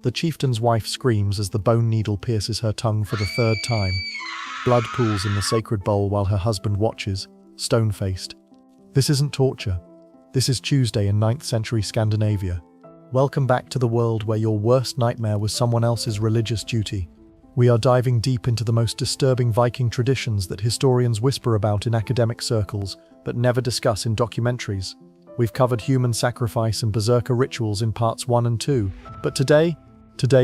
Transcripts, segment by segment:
The chieftain's wife screams as the bone needle pierces her tongue for the third time. Blood pools in the sacred bowl while her husband watches, stone-faced. This isn't torture. This is Tuesday in 9th century Scandinavia. Welcome back to the world where your worst nightmare was someone else's religious duty. We are diving deep into the most disturbing Viking traditions that historians whisper about in academic circles, but never discuss in documentaries. We've covered human sacrifice and berserker rituals in parts 1 and 2, but today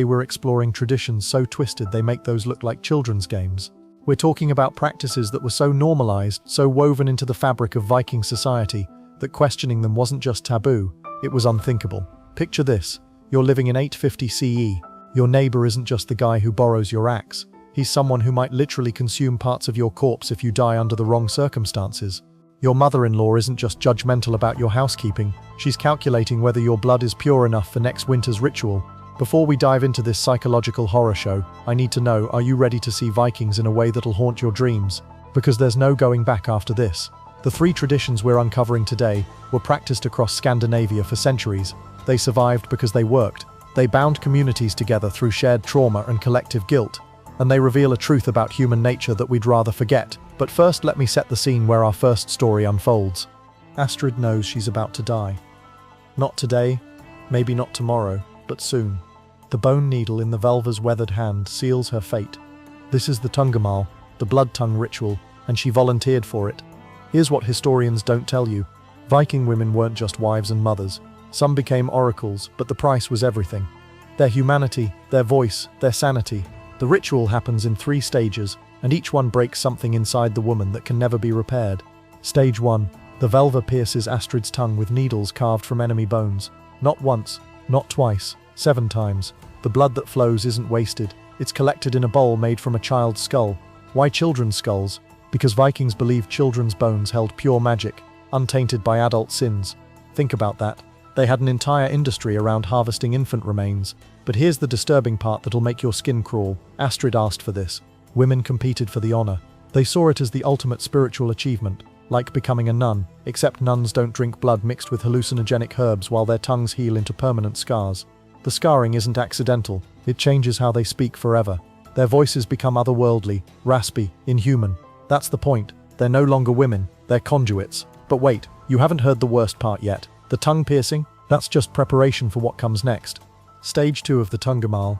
we're exploring traditions so twisted they make those look like children's games. We're talking about practices that were so normalized, so woven into the fabric of Viking society, that questioning them wasn't just taboo, it was unthinkable. Picture this: you're living in 850 CE. Your neighbor isn't just the guy who borrows your axe. He's someone who might literally consume parts of your corpse if you die under the wrong circumstances. Your mother-in-law isn't just judgmental about your housekeeping, she's calculating whether your blood is pure enough for next winter's ritual. Before we dive into this psychological horror show, I need to know, are you ready to see Vikings in a way that'll haunt your dreams? Because there's no going back after this. The 3 traditions we're uncovering today were practiced across Scandinavia for centuries. They survived because they worked. They bound communities together through shared trauma and collective guilt. And they reveal a truth about human nature that we'd rather forget. But first, let me set the scene where our first story unfolds. Astrid knows she's about to die. Not today, maybe not tomorrow, but soon. The bone needle in the Velva's weathered hand seals her fate. This is the Tungamal, the blood tongue ritual, and she volunteered for it. Here's what historians don't tell you. Viking women weren't just wives and mothers. Some became oracles, but the price was everything. Their humanity, their voice, their sanity. The ritual happens in 3 stages, and each one breaks something inside the woman that can never be repaired. Stage 1. The Velva pierces Astrid's tongue with needles carved from enemy bones. Not once, not twice, 7 times. The blood that flows isn't wasted. It's collected in a bowl made from a child's skull. Why children's skulls? Because Vikings believed children's bones held pure magic, untainted by adult sins. Think about that. They had an entire industry around harvesting infant remains. But here's the disturbing part that'll make your skin crawl. Astrid asked for this. Women competed for the honor. They saw it as the ultimate spiritual achievement, like becoming a nun, except nuns don't drink blood mixed with hallucinogenic herbs while their tongues heal into permanent scars. The scarring isn't accidental. It changes how they speak forever. Their voices become otherworldly, raspy, inhuman. That's the point. They're no longer women, they're conduits. But wait, you haven't heard the worst part yet. The tongue piercing? That's just preparation for what comes next. Stage 2 of the Tungamal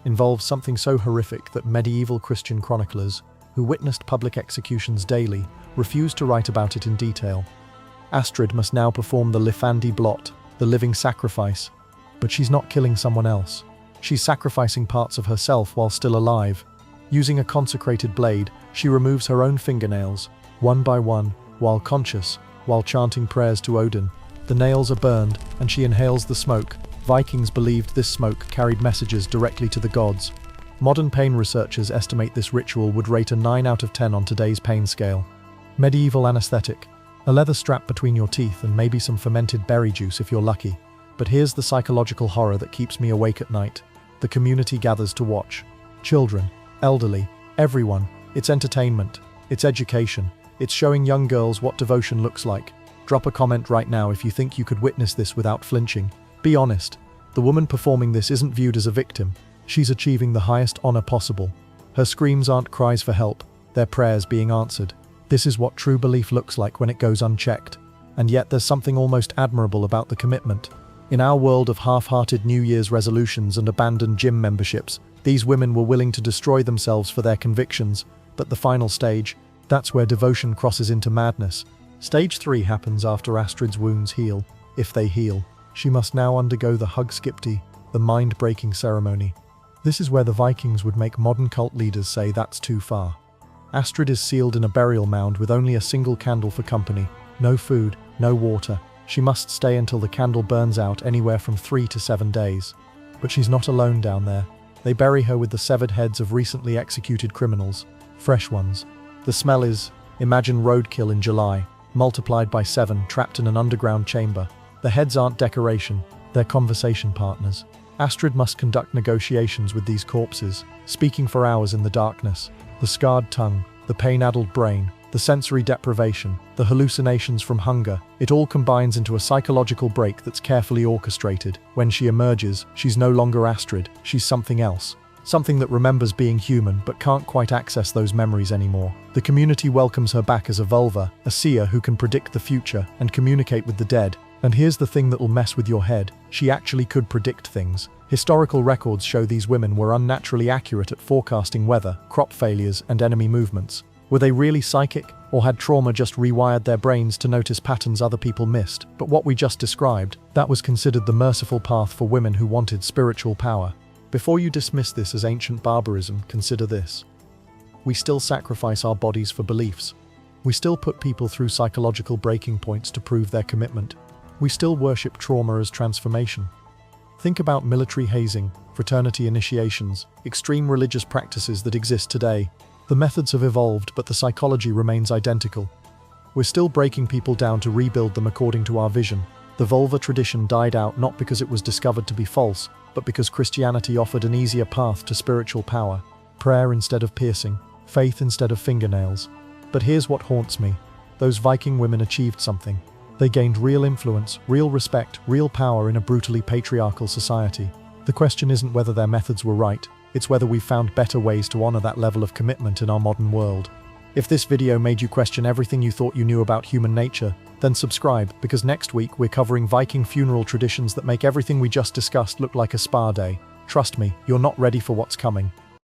involves something so horrific that medieval Christian chroniclers, who witnessed public executions daily, refused to write about it in detail. Astrid must now perform the Lifandi blot, the living sacrifice. But she's not killing someone else. She's sacrificing parts of herself while still alive. Using a consecrated blade, she removes her own fingernails, one by one, while conscious, while chanting prayers to Odin. The nails are burned, and she inhales the smoke. Vikings believed this smoke carried messages directly to the gods. Modern pain researchers estimate this ritual would rate a 9 out of 10 on today's pain scale. Medieval anesthetic. A leather strap between your teeth and maybe some fermented berry juice if you're lucky. But here's the psychological horror that keeps me awake at night. The community gathers to watch. Children, elderly, everyone. It's entertainment. It's education. It's showing young girls what devotion looks like. Drop a comment right now if you think you could witness this without flinching. Be honest. The woman performing this isn't viewed as a victim. She's achieving the highest honor possible. Her screams aren't cries for help. They're prayers being answered. This is what true belief looks like when it goes unchecked. And yet there's something almost admirable about the commitment. In our world of half-hearted New Year's resolutions and abandoned gym memberships, these women were willing to destroy themselves for their convictions. But the final stage, that's where devotion crosses into madness. Stage 3 happens after Astrid's wounds heal. If they heal, she must now undergo the Hugskipti, the mind-breaking ceremony. This is where the Vikings would make modern cult leaders say that's too far. Astrid is sealed in a burial mound with only a single candle for company. No food, no water. She must stay until the candle burns out, anywhere from 3 to 7 days. But she's not alone down there. They bury her with the severed heads of recently executed criminals. Fresh ones. The smell is, imagine roadkill in July, multiplied by 7, trapped in an underground chamber. The heads aren't decoration, they're conversation partners. Astrid must conduct negotiations with these corpses, speaking for hours in the darkness. The scarred tongue, the pain-addled brain, The sensory deprivation, the hallucinations from hunger, it all combines into a psychological break that's carefully orchestrated. When she emerges, she's no longer Astrid, she's something else. Something that remembers being human but can't quite access those memories anymore. The community welcomes her back as a vulva, a seer who can predict the future and communicate with the dead. And here's the thing that'll mess with your head, she actually could predict things. Historical records show these women were unnaturally accurate at forecasting weather, crop failures, and enemy movements. Were they really psychic, or had trauma just rewired their brains to notice patterns other people missed? But what we just described, that was considered the merciful path for women who wanted spiritual power. Before you dismiss this as ancient barbarism, consider this. We still sacrifice our bodies for beliefs. We still put people through psychological breaking points to prove their commitment. We still worship trauma as transformation. Think about military hazing, fraternity initiations, extreme religious practices that exist today. The methods have evolved, but the psychology remains identical. We're still breaking people down to rebuild them according to our vision. The vulva tradition died out not because it was discovered to be false, but because Christianity offered an easier path to spiritual power. Prayer instead of piercing, faith instead of fingernails. But here's what haunts me. Those Viking women achieved something. They gained real influence, real respect, real power in a brutally patriarchal society. The question isn't whether their methods were right, it's whether we've found better ways to honor that level of commitment in our modern world. If this video made you question everything you thought you knew about human nature, then subscribe, because next week we're covering Viking funeral traditions that make everything we just discussed look like a spa day. Trust me, you're not ready for what's coming.